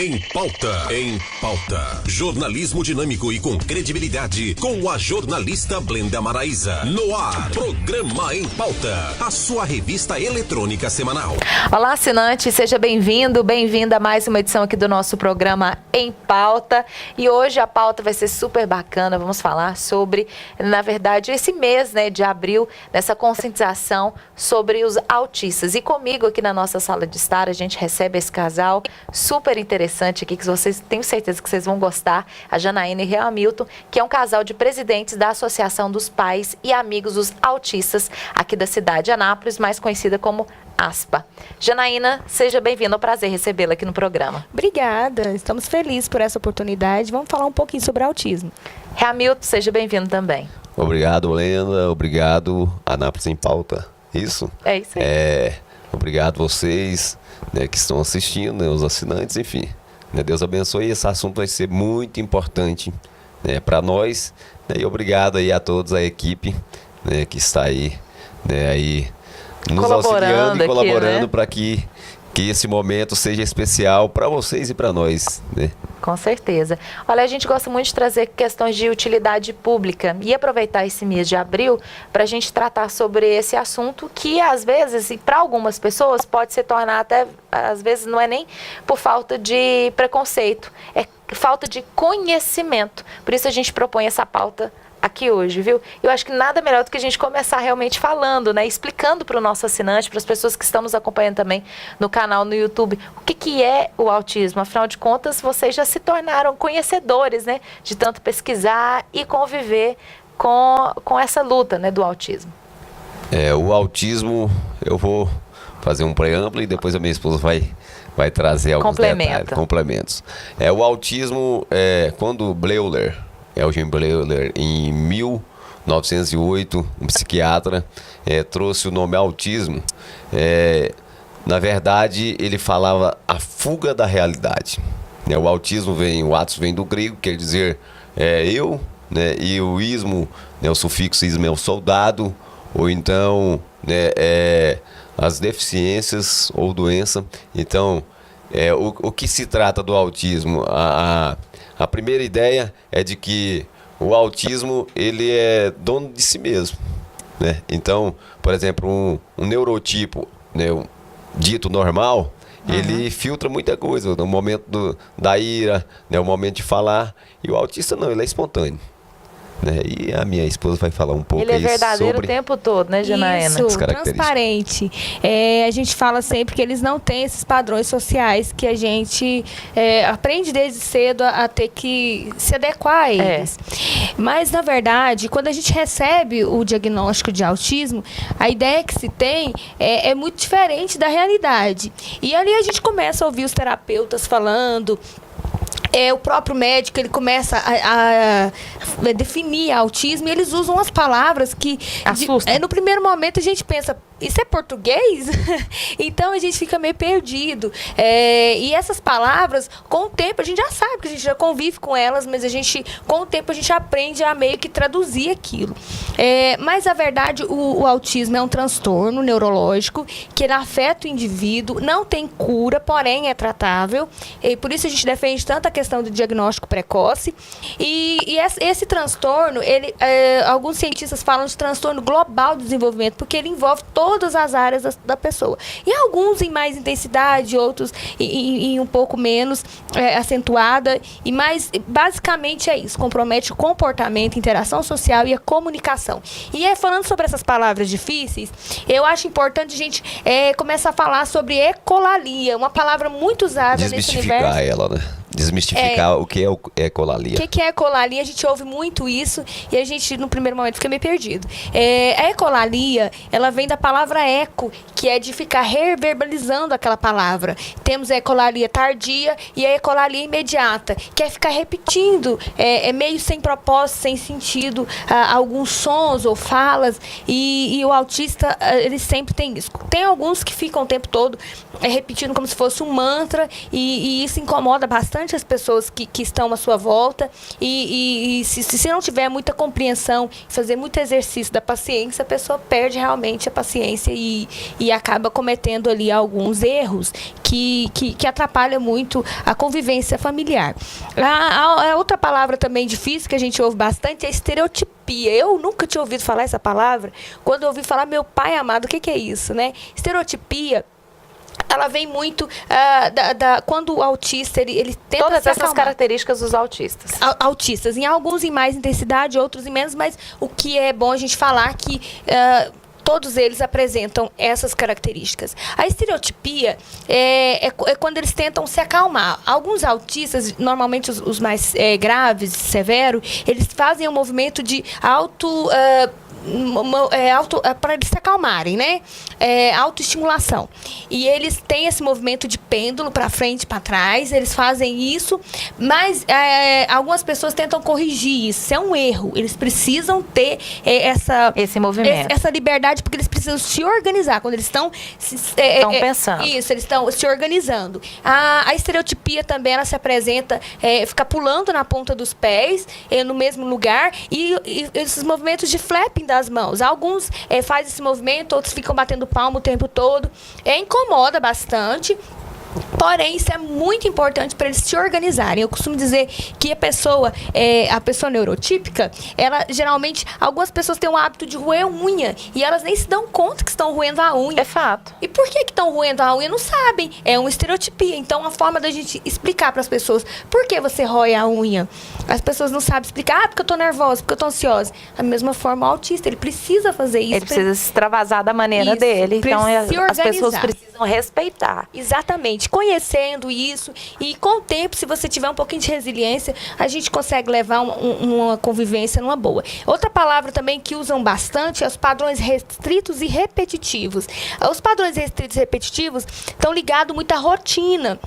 Em pauta. Em pauta. Jornalismo dinâmico e com credibilidade. Com a jornalista Blenda Maraíza. No ar. Programa Em Pauta. A sua revista eletrônica semanal. Olá, assinante. Seja bem-vindo, bem-vinda a mais uma edição aqui do nosso programa Em Pauta. E hoje a pauta vai ser super bacana. Vamos falar sobre, na verdade, esse mês, né, de abril, nessa conscientização sobre os autistas. E comigo aqui na nossa sala de estar, a gente recebe esse casal super interessante aqui, que vocês tenho certeza que vocês vão gostar, a Janaína e o Hamilton, que é um casal de presidentes da Associação dos Pais e Amigos dos Autistas aqui da cidade de Anápolis, mais conhecida como ASPA. Janaína, seja bem-vinda, é um prazer recebê-la aqui no programa. Obrigada, estamos felizes por essa oportunidade. Vamos falar um pouquinho sobre autismo. Hamilton, seja bem-vindo também. Obrigado, Lenda, obrigado, Anápolis em Pauta. Isso? É isso aí. Obrigado vocês, né, que estão assistindo, né, os assinantes, enfim. Né, Deus abençoe, esse assunto vai ser muito importante, né, para nós. Né, e obrigado aí a todos, a equipe, né, que está aí, né, aí nos auxiliando e colaborando, né, para que esse momento seja especial para vocês e para nós, né? Com certeza. Olha, a gente gosta muito de trazer questões de utilidade pública e aproveitar esse mês de abril para a gente tratar sobre esse assunto que, às vezes, e para algumas pessoas, pode se tornar até, às vezes, não é nem por falta de preconceito, é falta de conhecimento. Por isso a gente propõe essa pauta aqui hoje, viu? Eu acho que nada melhor do que a gente começar realmente falando, né? Explicando para o nosso assinante, para as pessoas que estão nos acompanhando também no canal, no YouTube, o que é o autismo. Afinal de contas, vocês já se tornaram conhecedores, né? De tanto pesquisar e conviver com essa luta, né, do autismo. O autismo, eu vou fazer um preâmbulo e depois a minha esposa vai trazer alguns detalhes, complementos. O autismo, quando Eugene Bleuler, em 1908, um psiquiatra, trouxe o nome autismo. Na verdade, ele falava a fuga da realidade. O autismo o atos vem do grego, quer dizer eu, né, e o ismo, né, o sufixo ismo é o soldado, ou então, né, as deficiências ou doença. Então, o que se trata do autismo? A primeira ideia é de que o autismo, ele é dono de si mesmo, né? Então, por exemplo, um neurotipo, né, dito normal, ele filtra muita coisa no momento da ira, né, o momento de falar, e o autista não, ele é espontâneo. Né? E a minha esposa vai falar um pouco. Ele é verdadeiro sobre o tempo todo, né, Janaína? Isso, transparente. A gente fala sempre que eles não têm esses padrões sociais que a gente aprende desde cedo a ter que se adequar a eles. Mas, na verdade, quando a gente recebe o diagnóstico de autismo, a ideia que se tem é muito diferente da realidade. E ali a gente começa a ouvir os terapeutas falando. O próprio médico, ele começa a definir autismo e eles usam as palavras que no primeiro momento a gente pensa, isso é português? Então a gente fica meio perdido. E essas palavras, com o tempo, a gente já sabe, que a gente já convive com elas, mas com o tempo a gente aprende a meio que traduzir aquilo. Mas a verdade, o autismo é um transtorno neurológico que ele afeta o indivíduo, não tem cura, porém é tratável. E por isso a gente defende tanto a questão do diagnóstico precoce. E esse transtorno, alguns cientistas falam de transtorno global do desenvolvimento, porque ele envolve todas as áreas da pessoa. E alguns em mais intensidade, outros em um pouco menos acentuada. Mas basicamente é isso, compromete o comportamento, a interação social e a comunicação. E falando sobre essas palavras difíceis, eu acho importante a gente começar a falar sobre ecolalia, uma palavra muito usada nesse universo. Desmistificar ela, né? Desmistificar o que é ecolalia. O que é ecolalia? A gente ouve muito isso e a gente, no primeiro momento, fica meio perdido. A ecolalia, ela vem da palavra eco, que é de ficar reverbalizando aquela palavra. Temos a ecolalia tardia e a ecolalia imediata, que é ficar repetindo, meio sem propósito, sem sentido, alguns sons ou falas. E o autista, ele sempre tem isso. Tem alguns que ficam o tempo todo repetindo como se fosse um mantra e isso incomoda bastante bastante as pessoas que estão à sua volta e se não tiver muita compreensão, fazer muito exercício da paciência, a pessoa perde realmente a paciência e acaba cometendo ali alguns erros que atrapalham muito a convivência familiar. A outra palavra também difícil que a gente ouve bastante é estereotipia. Eu nunca tinha ouvido falar essa palavra. Quando eu ouvi falar, meu pai amado, o que é isso, né? Estereotipia, ela vem muito quando o autista, ele tenta todas essas características dos autistas. Autistas, em alguns em mais intensidade, outros em menos, mas o que é bom a gente falar que todos eles apresentam essas características. A estereotipia é quando eles tentam se acalmar. Alguns autistas, normalmente os mais graves, severos, eles fazem um movimento de para eles se acalmarem, né? Autoestimulação. E eles têm esse movimento de pêndulo para frente e para trás, eles fazem isso, mas algumas pessoas tentam corrigir isso. Isso é um erro. Eles precisam ter esse movimento, essa liberdade, porque eles precisam se organizar. Quando eles estão pensando. Isso, eles estão se organizando. A estereotipia também, ela se apresenta, fica pulando na ponta dos pés, no mesmo lugar, e esses movimentos de flapping das mãos. Alguns fazem esse movimento, outros ficam batendo palma o tempo todo. Incomoda bastante. Porém, isso é muito importante para eles se organizarem. Eu costumo dizer que a pessoa neurotípica, ela geralmente, algumas pessoas têm o hábito de roer unha e elas nem se dão conta que estão roendo a unha. É fato. E por que estão roendo a unha? Não sabem. É uma estereotipia. Então, a forma da gente explicar para as pessoas por que você rói a unha. As pessoas não sabem explicar, porque eu estou nervosa, porque eu estou ansiosa. Da mesma forma, o autista, ele precisa fazer isso. Ele precisa se extravasar da maneira dele. Então, as pessoas precisam respeitar. Exatamente. Conhecendo isso, e com o tempo, se você tiver um pouquinho de resiliência, a gente consegue levar uma convivência numa boa. Outra palavra também que usam bastante é os padrões restritos e repetitivos. Os padrões restritos e repetitivos estão ligados muito à rotina.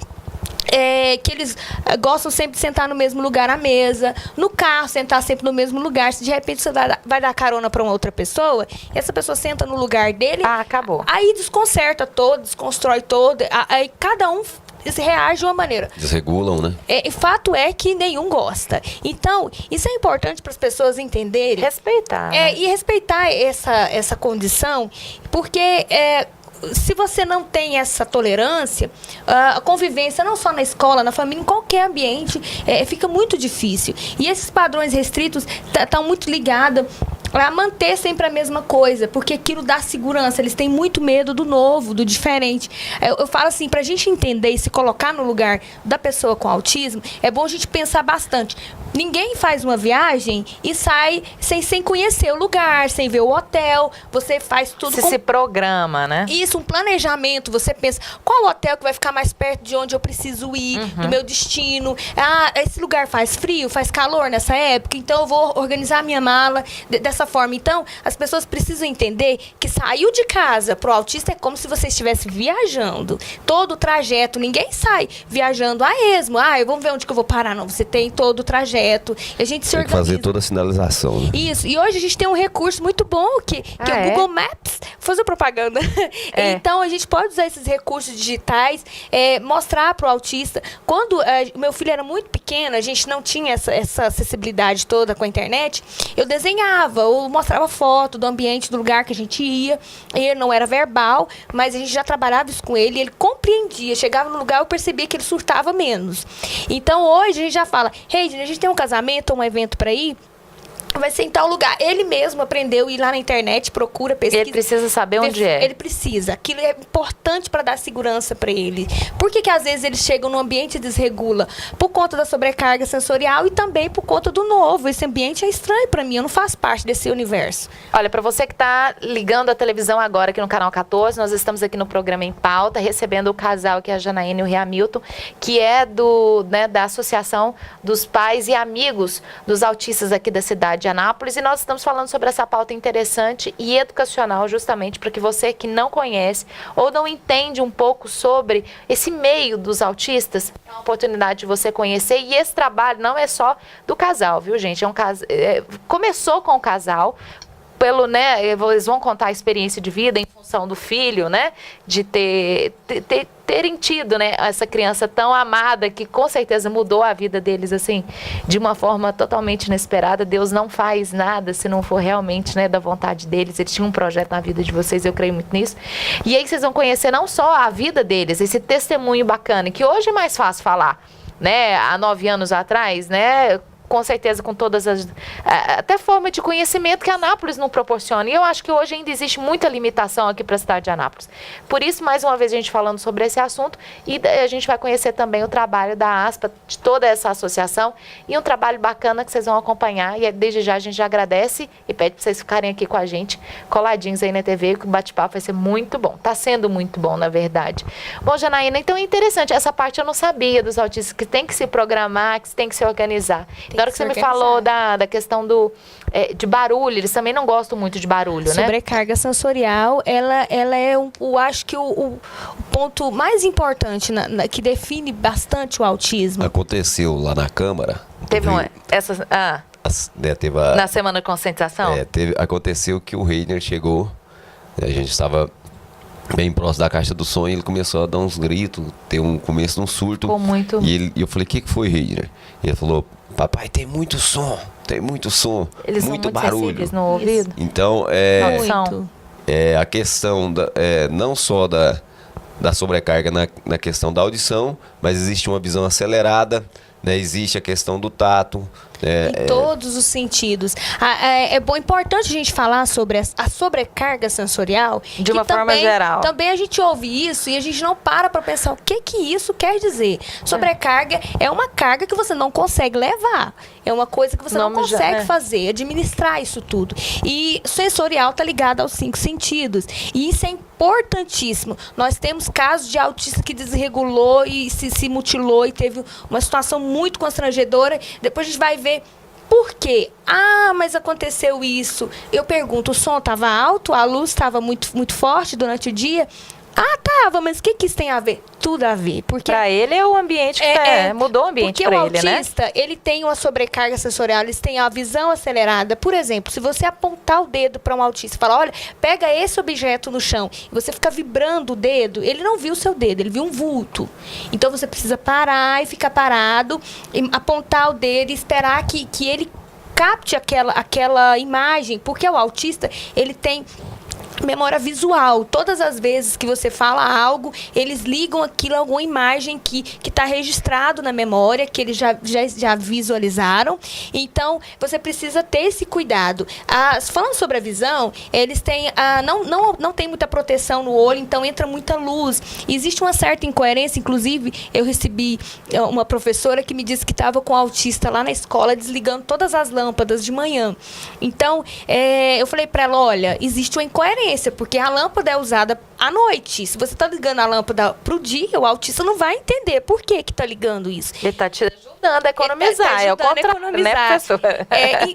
Que eles gostam sempre de sentar no mesmo lugar à mesa, no carro, sentar sempre no mesmo lugar. Se de repente você vai dar carona para uma outra pessoa, e essa pessoa senta no lugar dele, acabou. Aí desconcerta todo, desconstrói todo, aí cada um reage de uma maneira. Desregulam, né? Fato é que nenhum gosta. Então, isso é importante para as pessoas entenderem. Respeitar. Né? E respeitar essa condição, porque se você não tem essa tolerância, a convivência não só na escola, na família, em qualquer ambiente, fica muito difícil. E esses padrões restritos estão muito ligados a manter sempre a mesma coisa, porque aquilo dá segurança. Eles têm muito medo do novo, do diferente. Eu falo assim, pra gente entender e se colocar no lugar da pessoa com autismo, é bom a gente pensar bastante. Ninguém faz uma viagem e sai sem conhecer o lugar, sem ver o hotel. Você faz tudo se programa, né? Isso, um planejamento. Você pensa, qual hotel que vai ficar mais perto de onde eu preciso ir, do meu destino? Esse lugar faz frio, faz calor nessa época, então eu vou organizar a minha mala dessa forma. Então, as pessoas precisam entender que saiu de casa pro autista é como se você estivesse viajando. Todo o trajeto, ninguém sai viajando a esmo. Vamos ver onde que eu vou parar. Não, você tem todo o trajeto. E a gente se organiza. Fazer toda a sinalização, né? Isso. E hoje a gente tem um recurso muito bom que é o Google Maps. Fazer propaganda. Então, a gente pode usar esses recursos digitais, mostrar pro autista. Quando meu filho era muito pequeno, a gente não tinha essa acessibilidade toda com a internet, eu desenhava ou mostrava foto do ambiente, do lugar que a gente ia. Ele não era verbal, mas a gente já trabalhava isso com ele, ele compreendia. Chegava no lugar, eu percebia que ele surtava menos. Então, hoje a gente já fala, a gente tem um casamento, um evento para ir, vai ser em tal lugar. Ele mesmo aprendeu a ir lá na internet, procura, pesquisa. Ele precisa saber onde é. Ele precisa. Aquilo é importante para dar segurança para ele. Por que às vezes eles chegam num ambiente e desregula? Por conta da sobrecarga sensorial e também por conta do novo. Esse ambiente é estranho para mim, eu não faço parte desse universo. Olha, para você que está ligando a televisão agora aqui no Canal 14, nós estamos aqui no programa Em Pauta, recebendo o casal, que é a Janaína e o Reamilton, que é da Associação dos Pais e Amigos dos Autistas aqui da cidade de Anápolis, e nós estamos falando sobre essa pauta interessante e educacional, justamente para que você que não conhece ou não entende um pouco sobre esse meio dos autistas, é uma oportunidade de você conhecer. E esse trabalho não é só do casal, viu, gente? Começou com o casal, pelo, né, eles vão contar a experiência de vida em função do filho, né, de terem tido, né, essa criança tão amada que com certeza mudou a vida deles, assim, de uma forma totalmente inesperada. Deus não faz nada se não for realmente, né, da vontade deles. Eles tinham um projeto na vida de vocês, eu creio muito nisso. E aí vocês vão conhecer não só a vida deles, esse testemunho bacana, que hoje é mais fácil falar, né, há 9 anos atrás, né, com certeza com todas as... até forma de conhecimento que Anápolis não proporciona. E eu acho que hoje ainda existe muita limitação aqui para a cidade de Anápolis. Por isso, mais uma vez, a gente falando sobre esse assunto, e a gente vai conhecer também o trabalho da ASPA, de toda essa associação, e um trabalho bacana que vocês vão acompanhar. E desde já a gente já agradece e pede para vocês ficarem aqui com a gente, coladinhos aí na TV, que o bate-papo vai ser muito bom. Está sendo muito bom, na verdade. Bom, Janaína, então é interessante. Essa parte eu não sabia dos autistas, que tem que se programar, que tem que se organizar. Na hora que você me falou da questão de barulho, eles também não gostam muito de barulho, né? Sobrecarga sensorial, ela é, acho que o ponto mais importante, que define bastante o autismo. Aconteceu lá na Câmara. Teve na semana de conscientização? Aconteceu que o Reiner chegou, a gente estava bem próximo da caixa do som, e ele começou a dar uns gritos, ter um começo de um surto. Ficou muito... E eu falei, o que foi, Reiner? E ele falou, papai, tem muito som, eles muito são muito barulho sensíveis no ouvido. Então, a questão não só da sobrecarga na questão da audição, mas existe uma visão acelerada, né? Existe a questão do tato. Em todos os sentidos. Importante a gente falar sobre a sobrecarga sensorial. De uma forma geral. Também a gente ouve isso e a gente não para pensar o que isso quer dizer. Sobrecarga é uma carga que você não consegue levar. É uma coisa que você não consegue fazer, administrar isso tudo. E sensorial está ligado aos 5 sentidos. E isso é importantíssimo. Nós temos casos de autista que desregulou e se mutilou e teve uma situação muito constrangedora. Depois a gente vai ver por quê? Mas aconteceu isso. Eu pergunto, o som estava alto? A luz estava muito, muito forte durante o dia? Tava, mas o que isso tem a ver? Tudo a ver. Porque para ele é o ambiente que mudou o ambiente para ele, né? Porque o autista, ele tem uma sobrecarga sensorial, eles têm a visão acelerada. Por exemplo, se você apontar o dedo para um autista e falar, olha, pega esse objeto no chão, e você fica vibrando o dedo, ele não viu o seu dedo, ele viu um vulto. Então você precisa parar e ficar parado, e apontar o dedo e esperar que ele capte aquela imagem, porque o autista, ele tem memória visual. Todas as vezes que você fala algo, eles ligam aquilo a alguma imagem que está registrado na memória, que eles já visualizaram. Então, você precisa ter esse cuidado. Falando sobre a visão, eles têm não tem muita proteção no olho, então entra muita luz. Existe uma certa incoerência, inclusive, eu recebi uma professora que me disse que estava com um autista lá na escola, desligando todas as lâmpadas de manhã. Então, eu falei para ela, olha, existe uma incoerência, porque a lâmpada é usada à noite. Se você está ligando a lâmpada para o dia, o autista não vai entender por que está ligando isso. Ele está te ajudando a economizar. É o contrário, né, professora?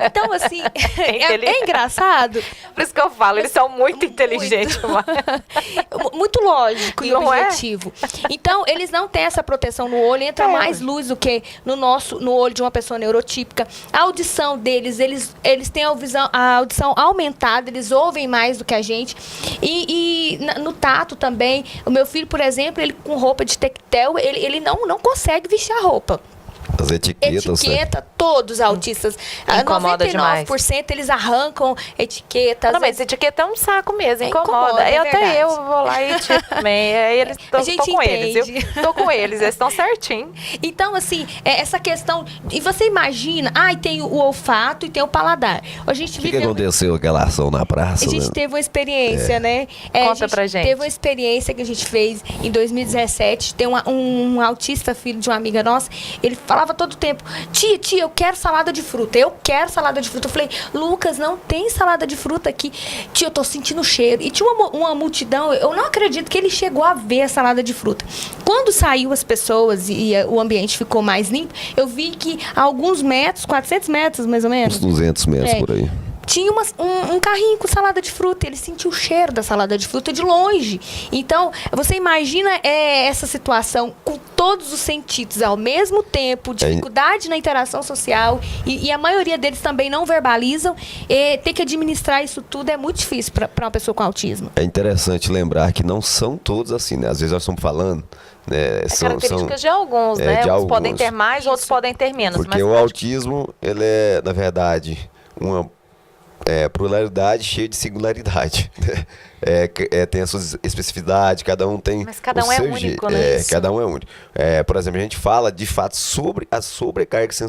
Então, assim, é engraçado. Por isso que eu falo, eles são muito inteligentes. Muito lógico e objetivo. Então, eles não têm essa proteção no olho, entra mais luz do que no olho de uma pessoa neurotípica. A audição deles, eles têm a audição aumentada, eles ouvem mais do que a gente. E no tato também, o meu filho, por exemplo, ele com roupa de tectel, ele não consegue vestir a roupa. As etiquetas, etiqueta, né? Todos os autistas. Incomoda 99% demais. Eles arrancam etiquetas. Não, mas etiqueta é um saco mesmo, incomoda. Até eu vou lá e tiro também. Aí eles estão com eles, viu? Tô com eles estão certinho. Então, assim, essa questão... E você imagina, tem o olfato e tem o paladar. A gente o que aconteceu aquela ação na praça? A gente teve uma experiência, né? Conta pra gente. Teve uma experiência que a gente fez em 2017. Tem um autista, filho de uma amiga nossa, ele falava todo o tempo, tia, eu quero salada de fruta. Eu falei, Lucas, não tem salada de fruta aqui. Tia, eu tô sentindo o cheiro. E tinha uma multidão, eu não acredito que ele chegou a ver a salada de fruta. Quando saiu as pessoas e o ambiente ficou mais limpo, eu vi que a alguns metros, 400 metros mais ou menos. Uns 200 metros por aí. tinha um carrinho com salada de fruta, ele sentiu o cheiro da salada de fruta de longe. Então, você imagina essa situação com todos os sentidos ao mesmo tempo, dificuldade na interação social, e a maioria deles também não verbalizam. Ter que administrar isso tudo é muito difícil para uma pessoa com autismo. É interessante lembrar que não são todos assim, né? Às vezes nós estamos falando... características de alguns, né? Uns alguns. podem ter mais, outros podem ter menos. Porque o autismo, ele é, na verdade, uma pluralidade cheia de singularidade. Tem a sua especificidade, cada um tem. Mas cada um é único, né? Cada um é único. Por exemplo, a gente fala de fato sobre as sobrecargas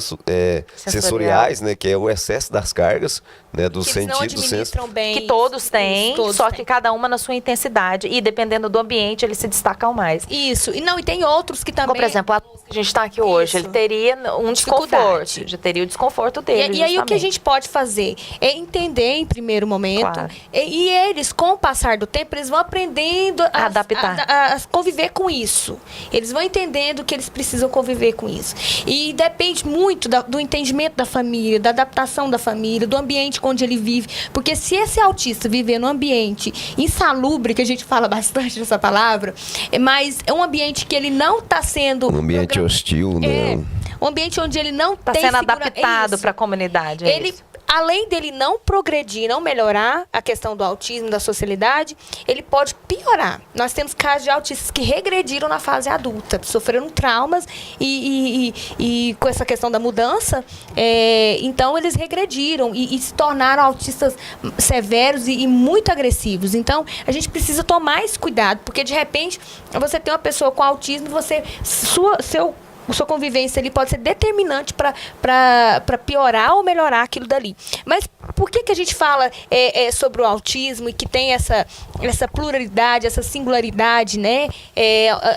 sensoriais, né? Que é o excesso das cargas, né? Do sentido, do senso. Bem, que todos têm, só que cada uma na sua intensidade. E dependendo do ambiente, eles se destacam mais. Isso. E tem outros que também. Como, por exemplo, a que a gente está aqui hoje, ele teria um desconforto. Já teria o desconforto dele. E aí o que a gente pode fazer é entender em primeiro momento. Claro. E eles, com o passar do tempo, eles vão aprendendo a conviver com isso. Eles vão entendendo que eles precisam conviver com isso. E depende muito do entendimento da família, da adaptação da família, do ambiente onde ele vive. Porque se esse autista viver num ambiente insalubre, que a gente fala bastante dessa palavra, mas é um ambiente que ele não está sendo... Um ambiente hostil, né? Um ambiente onde ele não está sendo adaptado para a comunidade. Além dele não progredir, não melhorar a questão do autismo, da socialidade, ele pode piorar. Nós temos casos de autistas que regrediram na fase adulta, sofreram traumas e com essa questão da mudança, então eles regrediram e se tornaram autistas severos e muito agressivos. Então, a gente precisa tomar esse cuidado, porque de repente você tem uma pessoa com autismo, sua convivência ali pode ser determinante para piorar ou melhorar aquilo dali. Mas por que a gente fala sobre o autismo e que tem essa pluralidade, essa singularidade, né,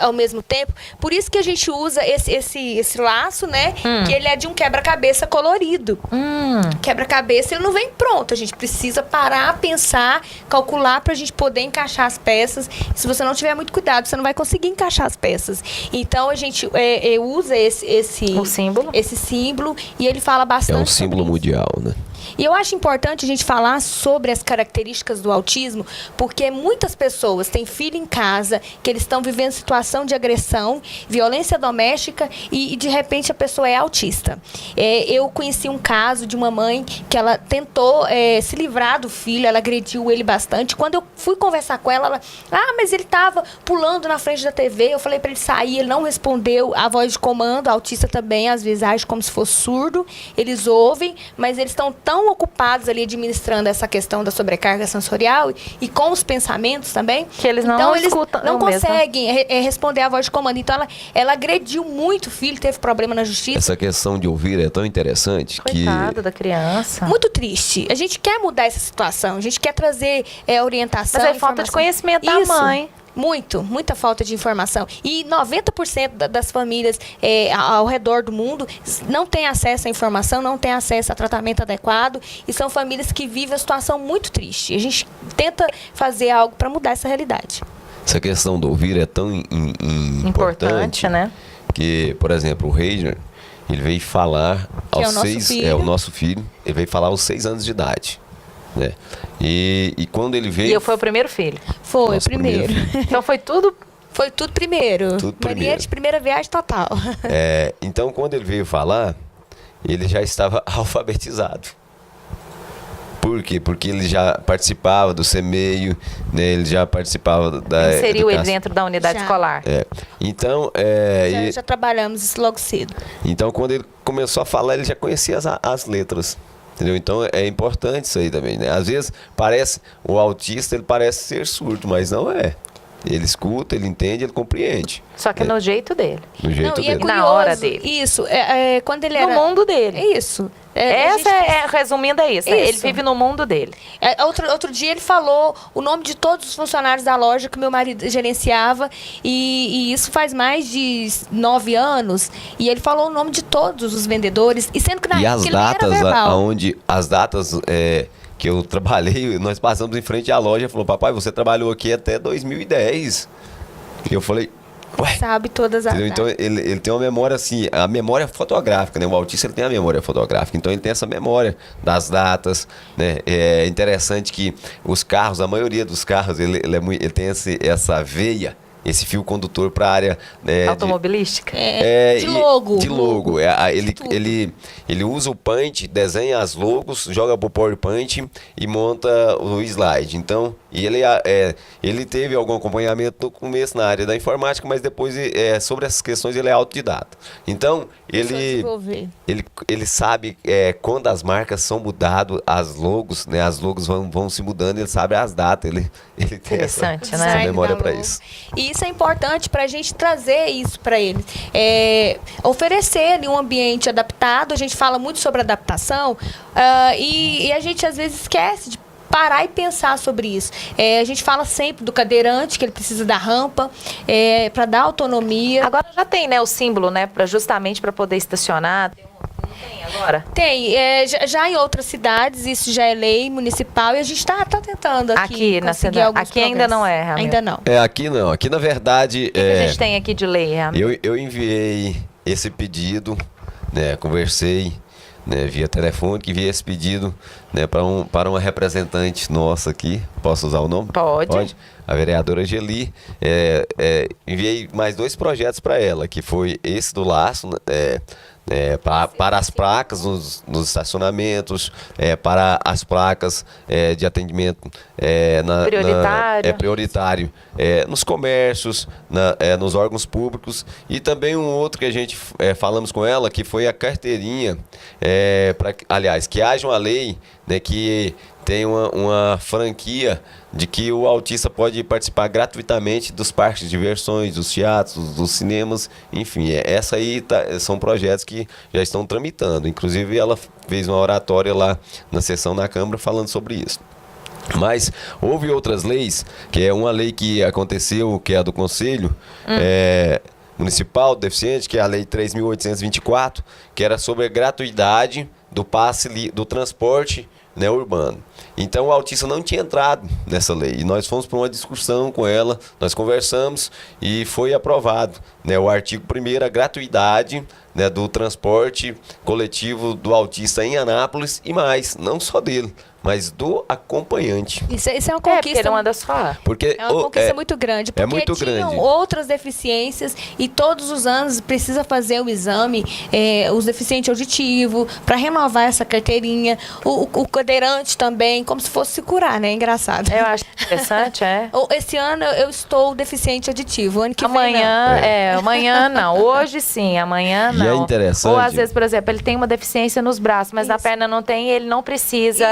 ao mesmo tempo? Por isso que a gente usa esse laço, né, que ele é de um quebra-cabeça colorido. Quebra-cabeça, ele não vem pronto. A gente precisa parar, pensar, calcular para a gente poder encaixar as peças. Se você não tiver muito cuidado, você não vai conseguir encaixar as peças. Então, a gente usa esse símbolo e ele fala bastante. É um símbolo mundial, né? E eu acho importante a gente falar sobre as características do autismo, porque muitas pessoas têm filho em casa, que eles estão vivendo situação de agressão, violência doméstica e de repente a pessoa é autista. Eu conheci um caso de uma mãe que ela tentou se livrar do filho, ela agrediu ele bastante. Quando eu fui conversar com ela, mas ele estava pulando na frente da TV, eu falei para ele sair, ele não respondeu. A voz de comando, a autista também às vezes age como se fosse surdo, eles ouvem, mas eles estão tão ocupados ali administrando essa questão da sobrecarga sensorial e com os pensamentos também, que eles não escutam, não conseguem responder a voz de comando. Então ela agrediu muito o filho, teve problema na justiça. Essa questão de ouvir é tão interessante. Coitado da criança. Muito triste. A gente quer mudar essa situação, a gente quer trazer orientação. Mas é falta de conhecimento da mãe. Muita falta de informação. E 90% das famílias ao redor do mundo não têm acesso à informação, não têm acesso a tratamento adequado e são famílias que vivem uma situação muito triste. A gente tenta fazer algo para mudar essa realidade. Essa questão do ouvir é tão importante, né? Que, por exemplo, o Reiner, ele veio falar aos 6... É o nosso filho. Ele veio falar aos 6 anos de idade. Né? E quando ele veio... E eu fui o primeiro filho? Foi o primeiro. Então foi tudo primeiro. Maria de primeira viagem total. Então quando ele veio falar, ele já estava alfabetizado. Por quê? Porque ele já participava do CEMEIO, né? Ele já participava da inseriu ele dentro da unidade escolar. Então... já trabalhamos isso logo cedo. Então quando ele começou a falar, ele já conhecia as letras. Entendeu? Então é importante isso aí também, né? Às vezes o autista ele parece ser surdo, mas não é. Ele escuta, ele entende, ele compreende. Só que no jeito dele. No jeito dele. É curioso, na hora dele. Isso. Quando ele era... No mundo dele. Isso. Resumindo, é isso. Ele vive no mundo dele. Outro dia ele falou o nome de todos os funcionários da loja que meu marido gerenciava e isso faz mais de 9 anos. E ele falou o nome de todos os vendedores. E sendo que na época ele era verbal. As datas que eu trabalhei, nós passamos em frente à loja e falou, papai, você trabalhou aqui até 2010. E eu falei, sabe todas as datas. Então, ele tem uma memória assim, a memória fotográfica, né? O autista ele tem a memória fotográfica, então ele tem essa memória das datas, né? É interessante que os carros, a maioria dos carros, ele tem essa veia, esse fio condutor para a área automobilística? De logo. De logo. Ele usa o Paint, desenha as logos, joga pro PowerPoint e monta o slide. Então, ele teve algum acompanhamento no começo na área da informática, mas depois, sobre essas questões, ele é autodidata. Então, ele sabe quando as marcas são mudadas, as logos, né? As logos vão se mudando, ele sabe as datas. Ele tem essa memória para isso. E isso é importante para a gente trazer isso para eles. Oferecer ali um ambiente adaptado. A gente fala muito sobre adaptação e a gente às vezes esquece de parar e pensar sobre isso. A gente fala sempre do cadeirante, que ele precisa da rampa, para dar autonomia. Agora já tem, né, o símbolo, né, justamente para poder estacionar. Tem agora? Tem. Já em outras cidades, isso já é lei municipal e a gente está tentando aqui na cidade. Aqui ainda não é, Ramiro. Ainda não. Aqui não. Aqui, na verdade... O que a gente tem aqui de lei, Ramiro? Eu enviei esse pedido, né, conversei, né, via telefone, enviei esse pedido, né, para uma representante nossa aqui. Posso usar o nome? Pode. A vereadora Geli. Enviei mais 2 projetos para ela, que foi esse do laço, para as placas nos estacionamentos, para as placas de atendimento prioritário nos comércios, nos órgãos públicos, e também um outro que a gente falamos com ela, que foi a carteirinha, que haja uma lei, né, que tem uma franquia de que o autista pode participar gratuitamente dos parques de diversões, dos teatros, dos cinemas, enfim, essa aí são projetos que já estão tramitando. Inclusive, ela fez uma oratória lá na sessão na Câmara falando sobre isso. Mas houve outras leis, que é uma lei que aconteceu, que é a do Conselho Municipal do Deficiente, que é a Lei 3.824, que era sobre a gratuidade do passe do transporte, né, urbano. Então o autista não tinha entrado nessa lei e nós fomos para uma discussão com ela, nós conversamos e foi aprovado, né, o artigo 1º, a gratuidade, né, do transporte coletivo do autista em Anápolis, e mais, não só dele, mas do acompanhante. Isso é uma conquista. Porque não anda só. Porque é uma conquista muito grande. Porque muito tinham grande. outras deficiências e todos os anos precisa fazer o exame, os deficientes auditivos, para renovar essa carteirinha. O cadeirante também, como se fosse se curar, né? Engraçado. Eu acho interessante, Esse ano eu estou deficiente auditivo. Ano que amanhã, vem não. Amanhã não. Hoje sim, amanhã não. E é interessante. Ou às vezes, por exemplo, ele tem uma deficiência nos braços, mas na perna não tem, ele não precisa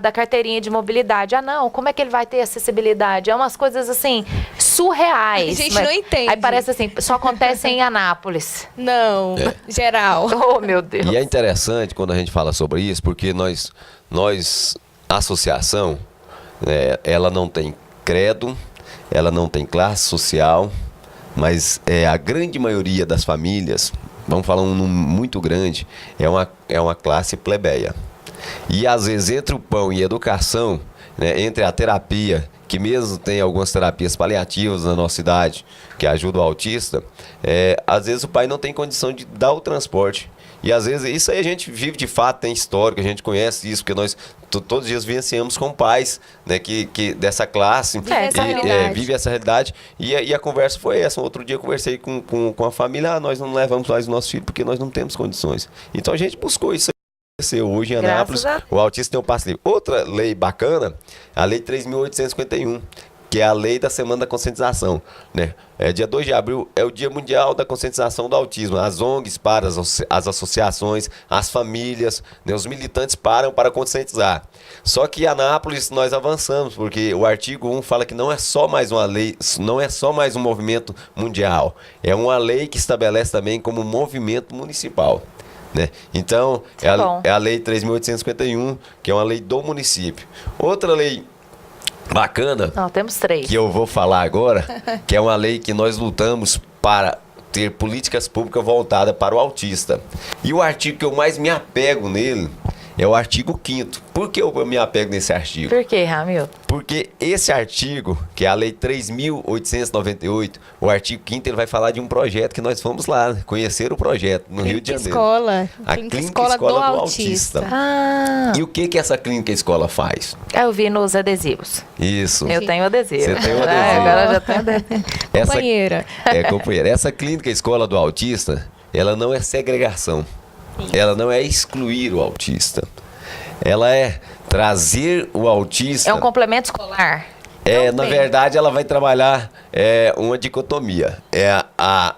da carteirinha de mobilidade. Não, como é que ele vai ter acessibilidade? É umas coisas assim, surreais. A gente não entende. Aí parece assim, só acontece em Anápolis. Não, geral. Oh, meu Deus. E é interessante quando a gente fala sobre isso, porque nós a associação, ela não tem credo, ela não tem classe social, mas a grande maioria das famílias, vamos falar um número muito grande, é uma classe plebeia. E às vezes entre o pão e a educação, né, entre a terapia, que mesmo tem algumas terapias paliativas na nossa cidade, que ajudam o autista, às vezes o pai não tem condição de dar o transporte. E às vezes isso aí a gente vive de fato, tem histórico, a gente conhece isso, porque nós todos os dias vivenciamos com pais, né, que dessa classe, vive essa realidade. E a conversa foi essa. Um outro dia eu conversei com a família, nós não levamos mais o nosso filho porque nós não temos condições. Então a gente buscou isso. Hoje em Anápolis, o autista tem um passe livre. Outra lei bacana, a Lei 3.851, que é a lei da Semana da Conscientização, né? Dia 2 de abril é o Dia Mundial da Conscientização do Autismo. As ONGs param, as associações, as famílias, né, os militantes param para conscientizar. Só que em Anápolis nós avançamos, porque o artigo 1 fala que não é só mais uma lei, não é só mais um movimento mundial. É uma lei que estabelece também como movimento municipal. Né? Então, é a Lei 3.851, que é uma lei do município. Outra lei bacana, temos 3. Que eu vou falar agora, que é uma lei que nós lutamos para ter políticas públicas voltadas para o autista. E o artigo que eu mais me apego nele é o artigo 5º. Por que eu me apego nesse artigo? Por que, Ramilton? Porque esse artigo, que é a Lei 3.898, o artigo 5º, ele vai falar de um projeto que nós fomos lá conhecer o projeto no Rio de Janeiro. A Clínica Escola do Autista. E o que essa Clínica Escola faz? Eu vi nos adesivos. Isso. Eu tenho adesivo. Você tem um adesivo. Agora eu já tenho adesivo. Companheira. Companheira. Essa Clínica Escola do Autista, ela não é segregação. Ela não é excluir o autista. Ela é trazer o autista... É um complemento escolar? Na verdade, ela vai trabalhar uma dicotomia. É a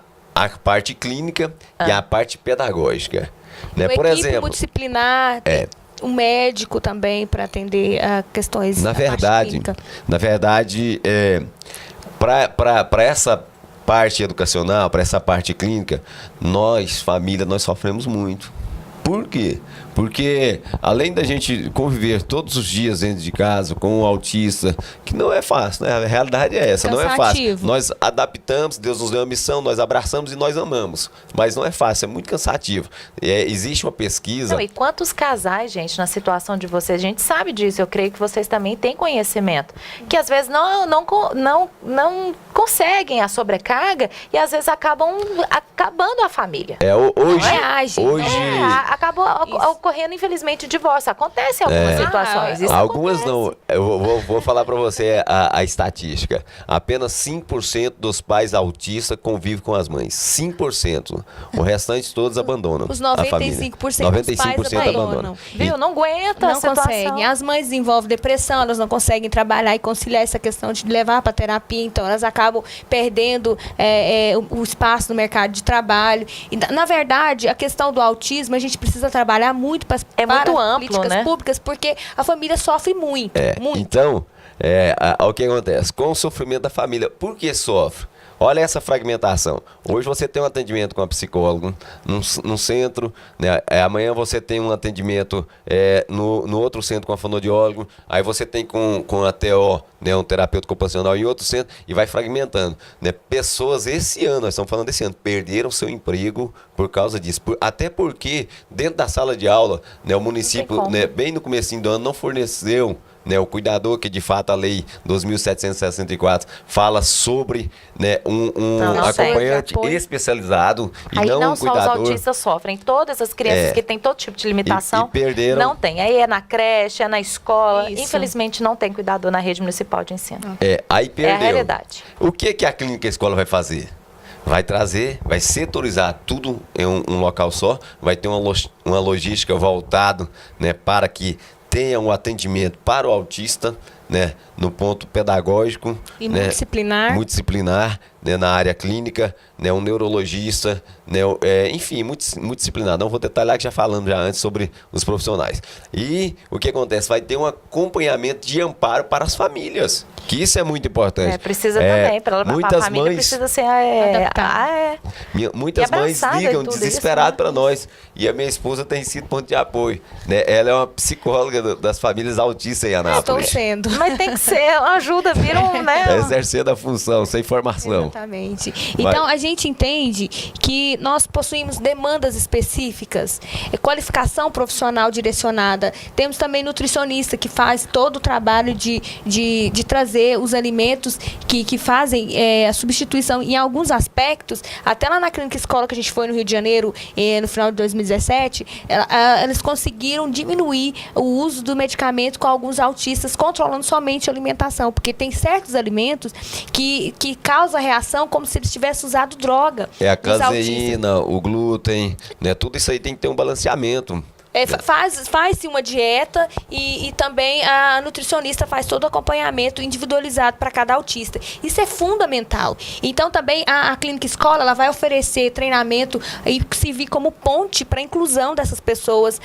parte clínica e a parte pedagógica. Né? Por exemplo, multidisciplinar, um médico também para atender a questões na verdade, para essa parte educacional, para essa parte clínica, nós, família, nós sofremos muito. Por quê? Porque além da gente conviver todos os dias dentro de casa com um autista, que não é fácil, né? A realidade é essa, cansativo. Não é fácil. Nós adaptamos, Deus nos deu uma missão, nós abraçamos e nós amamos. Mas não é fácil, é muito cansativo. Existe uma pesquisa... E quantos casais, gente, na situação de vocês, a gente sabe disso, eu creio que vocês também têm conhecimento, que às vezes não conseguem a sobrecarga e às vezes acabam acabando a família. Acabou ocorrendo, infelizmente, o divórcio. Acontece em algumas situações. Isso algumas acontece. não. Eu vou falar para você a estatística. Apenas 5% dos pais autistas convivem com as mães. 5%. O restante todos abandonam. Os 95% dos pais abandonam. Viu? Não aguenta a situação. Conseguem. As mães desenvolvem depressão, elas não conseguem trabalhar e conciliar essa questão de levar para terapia. Então, elas acabam perdendo o espaço no mercado de trabalho. E, na verdade, a questão do autismo, a gente precisa trabalhar muito para muito amplo, políticas públicas, porque a família sofre muito. Então, o que acontece? Com o sofrimento da família, por que sofre? Olha essa fragmentação. Hoje você tem um atendimento com a psicóloga num centro, né? Amanhã você tem um atendimento no outro centro com a fonoaudiólogo, aí você tem com a TO, né, um terapeuta ocupacional em outro centro, e vai fragmentando. Né? Pessoas esse ano, nós estamos falando desse ano, perderam seu emprego por causa disso. Até porque dentro da sala de aula, né, o município, né, bem no comecinho do ano, não forneceu, né, o cuidador, que de fato a lei 2.764 fala sobre, né, um acompanhante especializado e aí não um cuidador. Só os autistas sofrem, todas as crianças que têm todo tipo de limitação e perderam. Não tem. Aí é na creche, é na escola. Isso. Infelizmente não tem cuidador na rede municipal de ensino. Aí perdeu. É a realidade. O que a Clínica Escola vai fazer? Vai trazer, vai setorizar tudo em um local só, vai ter uma logística voltada, né, para que tenha um atendimento para o autista, né, no ponto pedagógico e né, multidisciplinar, né, na área clínica, né, um neurologista, né, enfim, multidisciplinar. Não vou detalhar, que já falamos antes sobre os profissionais. E o que acontece? Vai ter um acompanhamento de amparo para as famílias, que isso é muito importante. Precisa também, para a família mães, precisa ser muitas mães ligam desesperadas para nós. E a minha esposa tem sido ponto de apoio. Né? Ela é uma psicóloga das famílias autistas em Anápolis. Estou sendo. Mas tem que ser, ajuda, vira né? Exercendo a função, sem formação. Exatamente. Então, a gente entende que nós possuímos demandas específicas, qualificação profissional direcionada. Temos também nutricionista, que faz todo o trabalho de trazer os alimentos que fazem a substituição em alguns aspectos. Até lá na Clínica Escola, que a gente foi no Rio de Janeiro, no final de 2017, eles conseguiram diminuir o uso do medicamento com alguns autistas, controlando somente a alimentação, porque tem certos alimentos que causam reação como se eles tivessem usado droga. A caseína, o glúten, né? Tudo isso aí tem que ter um balanceamento. Faz-se uma dieta e também a nutricionista faz todo o acompanhamento individualizado para cada autista. Isso é fundamental. Então, também a Clínica Escola, ela vai oferecer treinamento e servir como ponte para a inclusão dessas pessoas,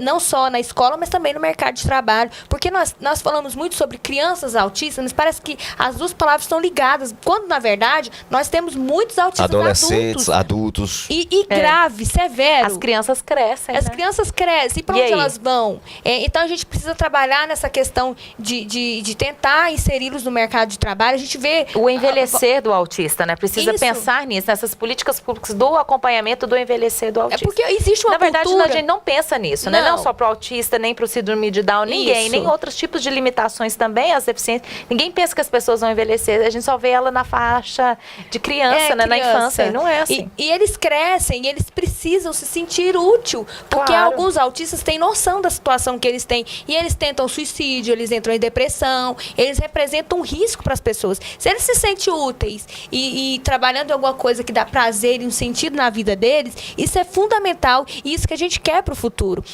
não só na escola, mas também no mercado de trabalho. Porque nós falamos muito sobre crianças autistas, mas parece que as duas palavras estão ligadas, quando, na verdade, nós temos muitos autistas adolescentes, adultos. E grave, severo. As crianças crescem, As crianças crescem. estresse, e para onde elas vão? Então a gente precisa trabalhar nessa questão de tentar inseri-los no mercado de trabalho. A gente vê o envelhecer do autista, né? Precisa pensar nisso, nessas políticas públicas do acompanhamento do envelhecer do autista. Porque existe uma Na verdade, a gente não pensa nisso, né? Não só para o autista, nem para o síndrome de Down, ninguém, nem outros tipos de limitações também, as deficiências. Ninguém pensa que as pessoas vão envelhecer. A gente só vê ela na faixa de criança, né? Na infância. E não é assim. E eles crescem, e eles precisam se sentir útil, porque alguns autistas têm noção da situação que eles têm, e eles tentam suicídio, eles entram em depressão, eles representam um risco para as pessoas. Se eles se sentem úteis e trabalhando em alguma coisa que dá prazer e um sentido na vida deles, isso é fundamental, e isso que a gente quer para o futuro.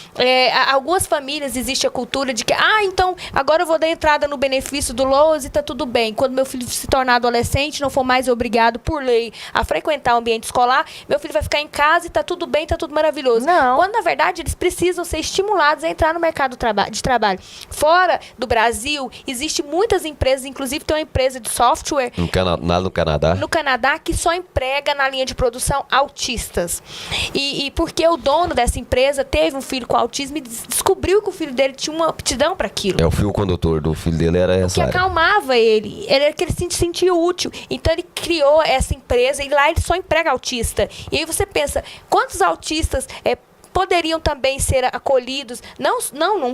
Algumas famílias existe a cultura de que, então agora eu vou dar entrada no benefício do LOAS e tá tudo bem. Quando meu filho se tornar adolescente, não for mais obrigado por lei a frequentar o ambiente escolar, meu filho vai ficar em casa e tá tudo bem, tá tudo maravilhoso. Não. Quando, na verdade, eles precisam ser estimulados a entrar no mercado de trabalho. Fora do Brasil, existem muitas empresas, inclusive tem uma empresa de software no Canadá. No Canadá, que só emprega na linha de produção autistas. E porque o dono dessa empresa teve um filho com autismo e descobriu que o filho dele tinha uma aptidão para aquilo. O fio condutor do filho dele era essa. Que acalmava ele. Era que ele se sentia útil. Então ele criou essa empresa e lá ele só emprega autista. E aí você pensa, quantos autistas poderiam também ser acolhidos, não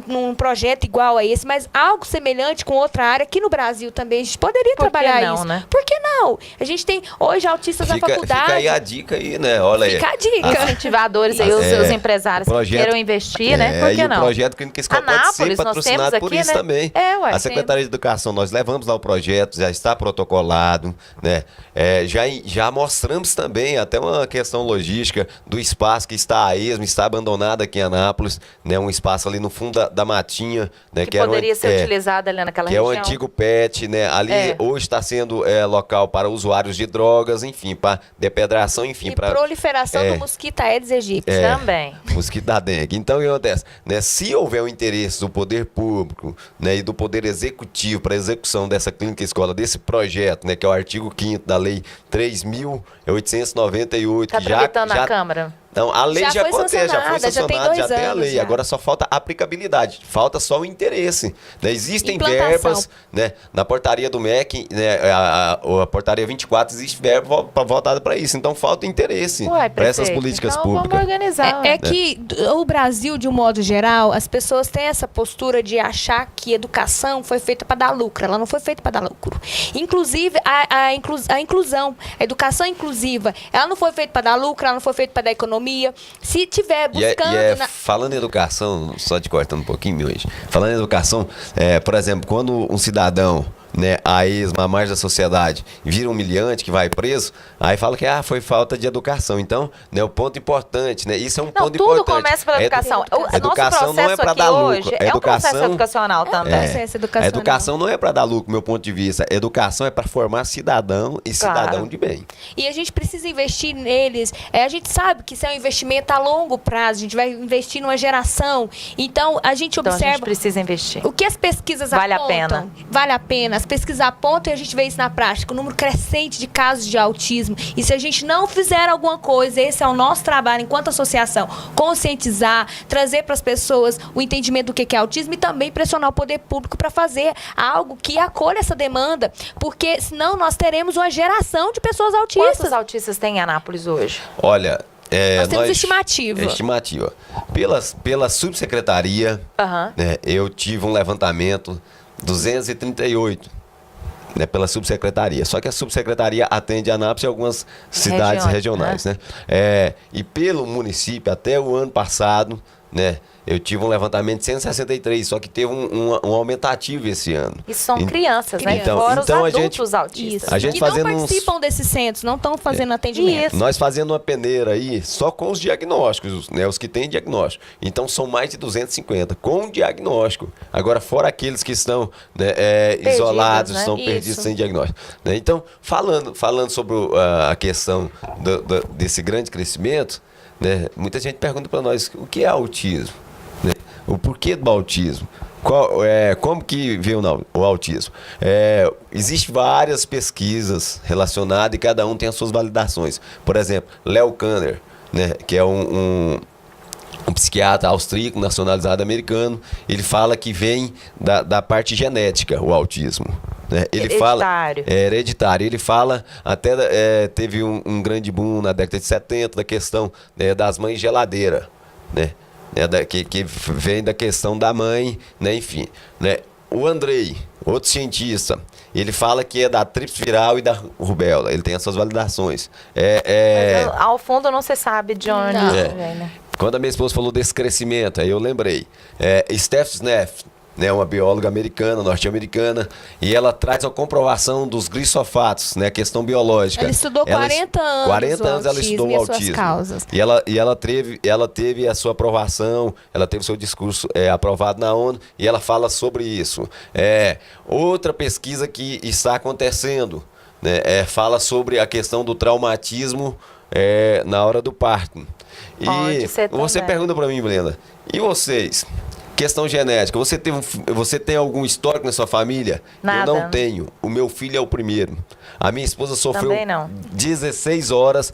num projeto igual a esse, mas algo semelhante com outra área, aqui no Brasil também a gente poderia trabalhar isso. Né? Por que não? A gente tem hoje autistas na faculdade. Fica aí a dica aí, né? Olha aí. Fica a dica. Incentivadores aí, os empresários que queiram investir, né? Por que não? O projeto Clínica Escola pode ser patrocinado por isso também. A Secretaria de Educação, nós levamos lá o projeto, já está protocolado, né? Já mostramos também até uma questão logística do espaço que está a esmo, está abandonado aqui em Anápolis, né? Um espaço ali no fundo da matinha, né? Que poderia ser utilizado ali naquela região. Que é o antigo PET, né? Ali hoje está sendo local para usuários de drogas, enfim, para depedração, enfim. E proliferação do mosquito Aedes aegypti também. Mosquito da dengue. Então, o que acontece? Né? Se houver o interesse do poder público, né, e do poder executivo para a execução dessa clínica escola, desse projeto, né, que é o artigo 5º da Lei 3.898, que já na Câmara. Então, a lei já acontece, já foi sancionada, já tem a lei. Já. Agora só falta aplicabilidade, falta só o interesse. Né? Existem verbas, né? Na portaria do MEC, né? a portaria 24, existe verba voltada para isso. Então, falta interesse para essas políticas públicas. Vamos organizar. Que o Brasil, de um modo geral, as pessoas têm essa postura de achar que educação foi feita para dar lucro. Ela não foi feita para dar lucro. Inclusive, a inclusão, a educação inclusiva, ela não foi feita para dar lucro, ela não foi feita para dar economia. Se tiver buscando... Falando em educação, só te cortando um pouquinho, meu anjo. Falando em educação, por exemplo, quando um cidadão, né, a esma, a margem da sociedade, vira humilhante, que vai preso, aí fala que foi falta de educação. Então, né, o ponto importante, né, isso é um ponto importante. Tudo começa pela educação. A educação não é para dar lucro. É um processo educacional também. A educação não é para dar lucro, meu ponto de vista. A educação é para formar cidadão e cidadão de bem. E a gente precisa investir neles. A gente sabe que isso é um investimento a longo prazo. A gente vai investir numa geração. Então, a gente observa... a gente precisa investir. O que as pesquisas apontam. Vale a pena. As pesquisas apontam e a gente vê isso na prática, o número crescente de casos de autismo. E se a gente não fizer alguma coisa, esse é o nosso trabalho enquanto associação, conscientizar, trazer para as pessoas o entendimento do que é autismo e também pressionar o poder público para fazer algo que acolha essa demanda, porque senão nós teremos uma geração de pessoas autistas. Quantos autistas tem em Anápolis hoje? Olha... nós temos estimativa. Pela subsecretaria, né, eu tive um levantamento 238, né, pela subsecretaria. Só que a subsecretaria atende Anápolis e algumas cidades regionais, né? E pelo município, até o ano passado, né, eu tive um levantamento de 163, só que teve um aumentativo esse ano. Isso são crianças, né? Então, fora os adultos autistas. A gente não participam desses centros, não estão fazendo atendimento. Isso. Nós fazendo uma peneira aí, só com os diagnósticos, né? Os que têm diagnóstico. Então, são mais de 250 com diagnóstico. Agora, fora aqueles que estão, né, isolados, né? Estão perdidos sem diagnóstico. Né? Então, falando sobre a questão desse grande crescimento, né? Muita gente pergunta para nós, o que é autismo? Né? O porquê do autismo? Como que veio o autismo? Existem várias pesquisas relacionadas e cada um tem as suas validações. Por exemplo, Léo Kanner, né, que é um psiquiatra austríaco, nacionalizado americano. Ele fala que vem da parte genética, o autismo. Né? Ele hereditário. Fala, hereditário. Ele fala, até teve um grande boom na década de 70 da questão das mães geladeira, né? Que vem da questão da mãe, né? Enfim. Né? O Andrei, outro cientista, ele fala que é da tríplice viral e da rubéola. Ele tem essas validações. Mas, ao fundo não se sabe de onde vem, né? Quando a minha esposa falou desse crescimento, aí eu lembrei. Steph Neff, né, uma bióloga americana, norte-americana, e ela traz a comprovação dos glifosatos, né, a questão biológica. Ela estudou 40 anos 40 anos ela estudou o autismo. Causas. E ela teve a sua aprovação, ela teve o seu discurso aprovado na ONU, e ela fala sobre isso. Outra pesquisa que está acontecendo, né, fala sobre a questão do traumatismo na hora do parto. E você pergunta para mim, Brenda, e vocês? Questão genética. Você tem algum histórico na sua família? Nada. Eu não tenho. O meu filho é o primeiro. A minha esposa sofreu Também não. 16 horas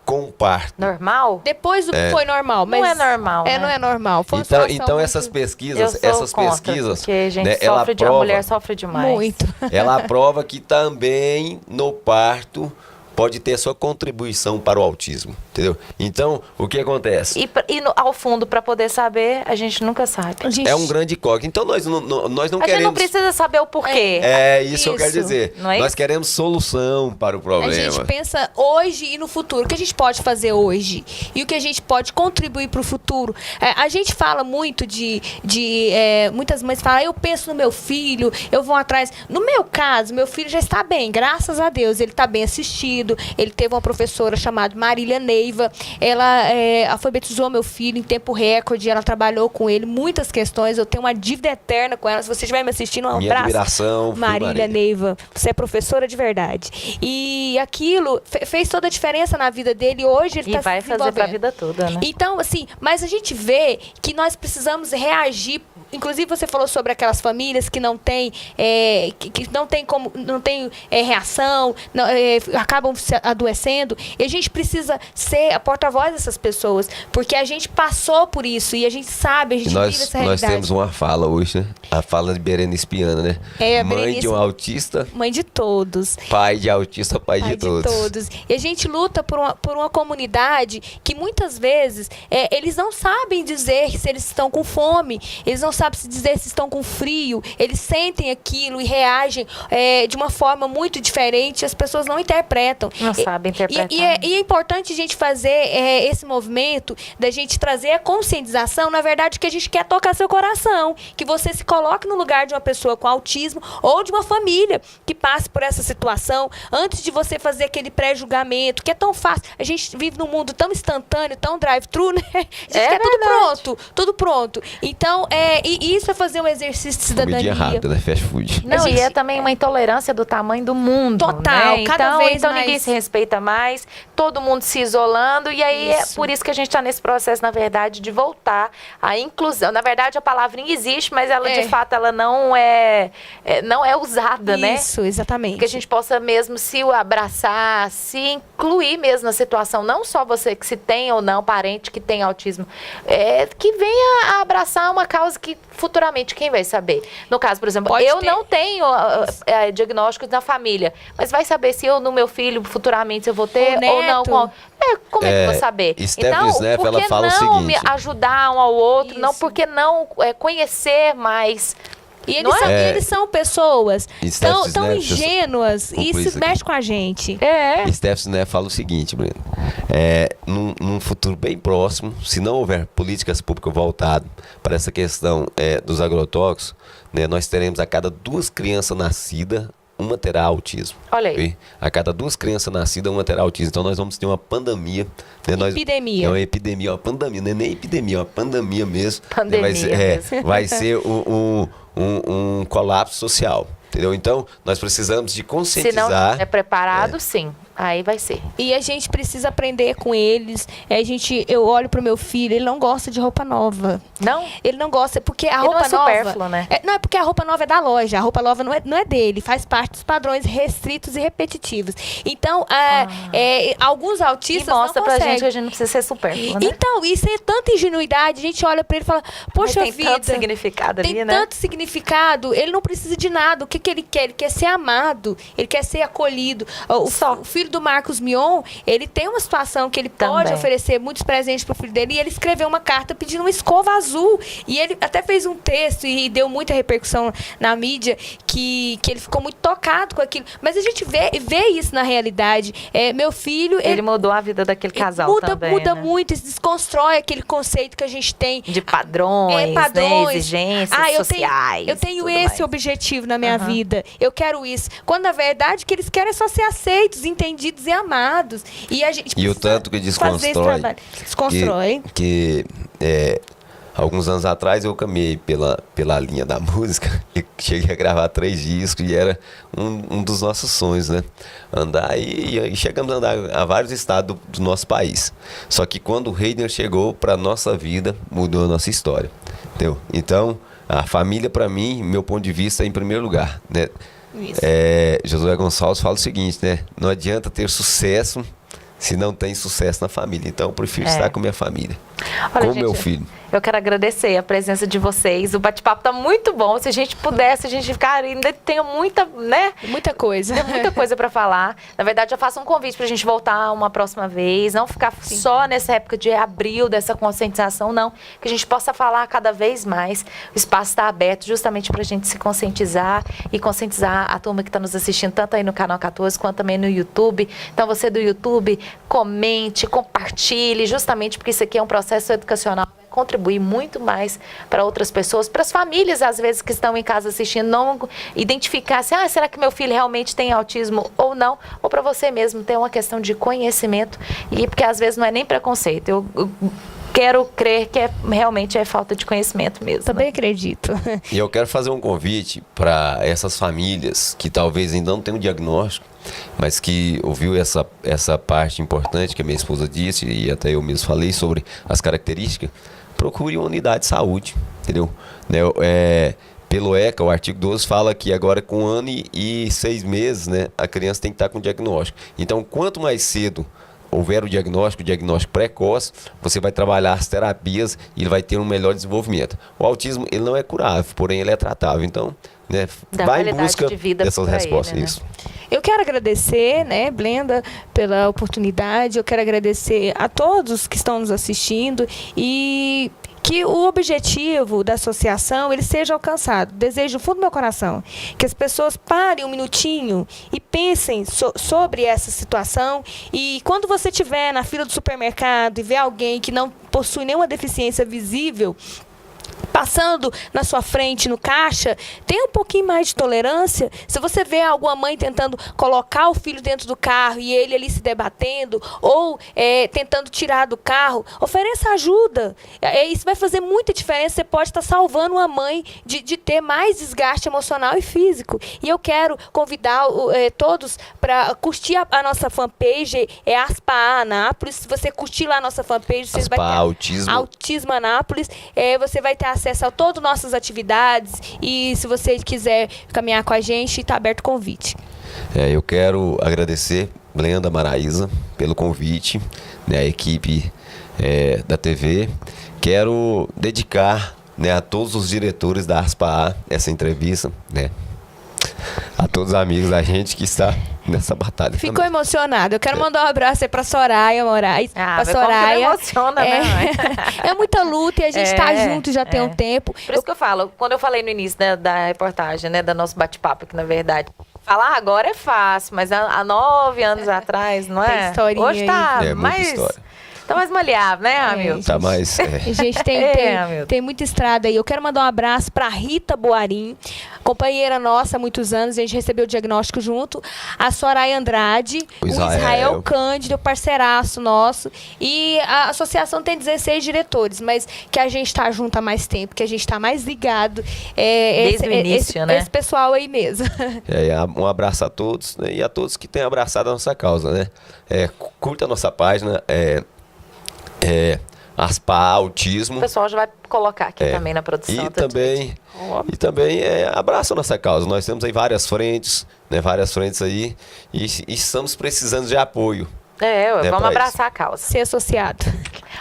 com o parto. Normal? Depois do que foi normal. Mas não é normal. Né? Não é normal. Então essas pesquisas, porque a gente né, a mulher sofre demais. Muito. Ela aprova que também no parto pode ter sua contribuição para o autismo, entendeu? Então, o que acontece? Ao fundo, para poder saber, a gente nunca sabe. É um grande incógnito. Então, nós não queremos... A gente não precisa saber o porquê. Isso que eu quero dizer. Nós queremos solução para o problema. A gente pensa hoje e no futuro. O que a gente pode fazer hoje? E o que a gente pode contribuir para o futuro? A gente fala muito muitas mães falam, eu penso no meu filho, eu vou atrás. No meu caso, meu filho já está bem, graças a Deus. Ele está bem assistido. Ele teve uma professora chamada Marília Neiva. Ela alfabetizou meu filho em tempo recorde. Ela trabalhou com ele muitas questões. Eu tenho uma dívida eterna com ela. Se você estiver me assistindo, um Minha abraço. Admiração, Marília Neiva. Você é professora de verdade. E aquilo fez toda a diferença na vida dele. Hoje ele está se vai fazer para a vida toda, né? Então, assim, mas a gente vê que nós precisamos reagir. Inclusive, você falou sobre aquelas famílias que não têm reação, acabam se adoecendo. E a gente precisa ser a porta-voz dessas pessoas, porque a gente passou por isso e a gente sabe, a gente vive essa realidade. Nós temos uma fala hoje, né? A fala de Berenice Piana, né? Mãe de um autista. Mãe de todos. Pai de autista, pai de todos. E a gente luta por uma comunidade que muitas vezes eles não sabem dizer se eles estão com fome, eles não sabem se dizer se estão com frio, eles sentem aquilo e reagem de uma forma muito diferente, as pessoas não interpretam. Não sabem interpretar. E é importante a gente fazer esse movimento da gente trazer a conscientização, na verdade, que a gente quer tocar seu coração, que você se coloque no lugar de uma pessoa com autismo ou de uma família que passe por essa situação, antes de você fazer aquele pré-julgamento, que é tão fácil. A gente vive num mundo tão instantâneo, tão drive-thru, né? A gente quer tudo pronto. Então, isso é fazer um exercício de cidadania. Comidinha rápida, né? Fast food. Não, e é também uma intolerância do tamanho do mundo. Total, né? cada vez então mais. Ninguém se respeita mais, todo mundo se isolando, e aí é por isso que a gente está nesse processo, na verdade, de voltar à inclusão. Na verdade, a palavrinha existe, mas ela, de fato, ela não é usada, né? Isso, exatamente. Que a gente possa mesmo se abraçar, se incluir mesmo na situação, não só você que se tem ou não parente que tem autismo, que venha a abraçar uma causa que futuramente quem vai saber. No caso, por exemplo, eu não tenho diagnósticos na família, mas vai saber se eu no meu filho futuramente se eu vou ter ou não. Como é que eu vou saber? Então, por que não me ajudar um ao outro? Isso. Não, porque não conhecer mais. E eles são pessoas tão ingênuas, e isso mexe com a gente. Stephanie fala o seguinte, Breno, num futuro bem próximo, se não houver políticas públicas voltadas para essa questão dos agrotóxicos, né, nós teremos a cada 2 crianças nascidas, uma terá autismo. Olha aí. A cada 2 crianças nascidas, uma terá autismo. Então, nós vamos ter uma pandemia. Né? Epidemia. É uma epidemia, uma pandemia. Não é nem epidemia, é uma pandemia mesmo. Pandemia mesmo. Vai ser um colapso social. Entendeu? Então, nós precisamos de conscientizar. Se não é preparado, sim. Aí vai ser. E a gente precisa aprender com eles. Eu olho pro meu filho, ele não gosta de roupa nova. Não? Ele não gosta, porque a roupa nova... não é supérfluo, né? Não, é porque a roupa nova é da loja. A roupa nova não é dele. Faz parte dos padrões restritos e repetitivos. Então, alguns autistas não conseguem. E mostra pra gente que a gente não precisa ser supérfluo, né? Então, isso é tanta ingenuidade. A gente olha pra ele e fala, poxa vida... Tem tanto significado ali, né? Tem tanto significado. Ele não precisa de nada. O que ele quer? Ele quer ser amado. Ele quer ser acolhido. O filho do Marcos Mion, ele tem uma situação que ele pode oferecer muitos presentes pro filho dele, e ele escreveu uma carta pedindo uma escova azul. E ele até fez um texto e deu muita repercussão na mídia, que ele ficou muito tocado com aquilo. Mas a gente vê isso na realidade. Meu filho... Ele mudou a vida daquele casal também, muda né? muito, desconstrói aquele conceito que a gente tem. De padrões, né? Exigências sociais. Eu tenho esse objetivo na minha vida. Eu quero isso. Quando, na verdade, o que eles querem é só ser aceitos, entendidos e amados. E a gente o tanto que desconstrói. Desconstrói. Alguns anos atrás eu caminhei pela linha da música e cheguei a gravar 3 discos e era um dos nossos sonhos, né? Andar e chegamos a andar a vários estados do nosso país. Só que quando o Reiner chegou para nossa vida, mudou a nossa história, entendeu? Então, a família para mim, meu ponto de vista, é em primeiro lugar, né? Josué Gonçalves fala o seguinte, né? Não adianta ter sucesso se não tem sucesso na família. Então, eu prefiro estar com minha família. Olha, com o meu filho. Eu quero agradecer a presença de vocês. O bate-papo tá muito bom. Se a gente pudesse, a gente ficar ainda tem muita, né? Muita coisa. Tem muita coisa para falar. Na verdade, eu faço um convite pra gente voltar uma próxima vez. Não ficar só nessa época de abril, dessa conscientização, não. Que a gente possa falar cada vez mais. O espaço está aberto justamente pra gente se conscientizar e conscientizar a turma que está nos assistindo, tanto aí no Canal 14, quanto também no YouTube. Então, você do YouTube, comente, compartilhe, justamente porque isso aqui é um processo educacional. Contribuir muito mais para outras pessoas, para as famílias, às vezes, que estão em casa assistindo, não identificar se, será que meu filho realmente tem autismo ou não, ou para você mesmo ter uma questão de conhecimento, e porque às vezes não é nem preconceito, eu quero crer que realmente é falta de conhecimento mesmo. Também acredito. E eu quero fazer um convite para essas famílias que talvez ainda não tenham diagnóstico, mas que ouviu essa parte importante que a minha esposa disse, e até eu mesmo falei sobre as características. Procure uma unidade de saúde, entendeu? Pelo ECA, o artigo 12 fala que agora com 1 ano e 6 meses, né, a criança tem que estar com diagnóstico. Então, quanto mais cedo houver o diagnóstico precoce, você vai trabalhar as terapias e ele vai ter um melhor desenvolvimento. O autismo, ele não é curável, porém ele é tratável. Então, né, vai em busca dessas respostas. Ele, né? Isso. Eu quero agradecer, né, Blenda, pela oportunidade. Eu quero agradecer a todos que estão nos assistindo e que o objetivo da associação ele seja alcançado. Desejo do fundo do meu coração que as pessoas parem um minutinho e pensem sobre essa situação, e quando você estiver na fila do supermercado e ver alguém que não possui nenhuma deficiência visível passando na sua frente no caixa, tenha um pouquinho mais de tolerância. Se você vê alguma mãe tentando colocar o filho dentro do carro e ele ali se debatendo, ou tentando tirar do carro, ofereça ajuda. Isso vai fazer muita diferença. Você pode estar salvando uma mãe de ter mais desgaste emocional e físico. E eu quero convidar todos para curtir a nossa fanpage, Aspa Anápolis. Se você curtir lá a nossa fanpage, você vai ter Autismo Anápolis. Você vai ter acesso a todas as nossas atividades, e se você quiser caminhar com a gente, está aberto o convite. Eu quero agradecer Blenda Maraíza pelo convite, né, a equipe da TV. Quero dedicar, né, a todos os diretores da ASPA essa entrevista, né, a todos os amigos da gente que está nessa batalha. Ficou também emocionado. Eu quero mandar um abraço aí para Soraya Moraes. Para Soraya. Emociona, né? É muita luta e a gente está junto já tem um tempo. Por isso que eu falo, quando eu falei no início da reportagem, né, do nosso bate-papo, que na verdade, falar agora é fácil, mas há 9 anos atrás, não é? Tem historinha. Hoje tá muita mais... história. Tá mais maleável, né, Hamilton? Tá mais... A gente tem muita estrada aí. Eu quero mandar um abraço para Rita Boarim, companheira nossa há muitos anos, a gente recebeu o diagnóstico junto, a Soraya Andrade, o Israel Cândido, parceiraço nosso, e a associação tem 16 diretores, mas que a gente está junto há mais tempo, que a gente está mais ligado. Desde o início, né? Esse pessoal aí mesmo. Um abraço a todos, né, e a todos que têm abraçado a nossa causa, né? Curta a nossa página, Aspa Autismo. O pessoal já vai colocar aqui também na produção. E também abraça a nossa causa. Nós temos aí várias frentes, né? Várias frentes aí, e estamos precisando de apoio. Vamos abraçar a causa. Ser associado.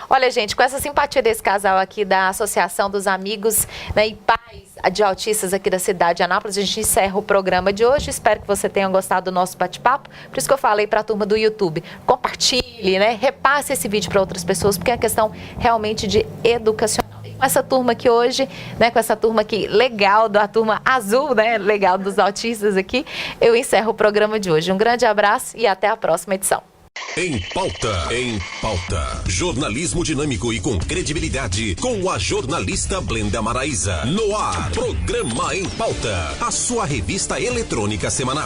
Olha, gente, com essa simpatia desse casal aqui da Associação dos Amigos, né, e Pais de Autistas aqui da cidade de Anápolis, a gente encerra o programa de hoje. Espero que você tenha gostado do nosso bate-papo. Por isso que eu falei para a turma do YouTube, compartilhe, né, repasse esse vídeo para outras pessoas, porque é uma questão realmente de educacional. Com essa turma aqui hoje, né, com essa turma aqui legal, da turma azul, né, legal dos autistas aqui, eu encerro o programa de hoje. Um grande abraço e até a próxima edição. Em Pauta. Em Pauta. Jornalismo dinâmico e com credibilidade. Com a jornalista Blenda Maraíza. No ar. Programa Em Pauta. A sua revista eletrônica semanal.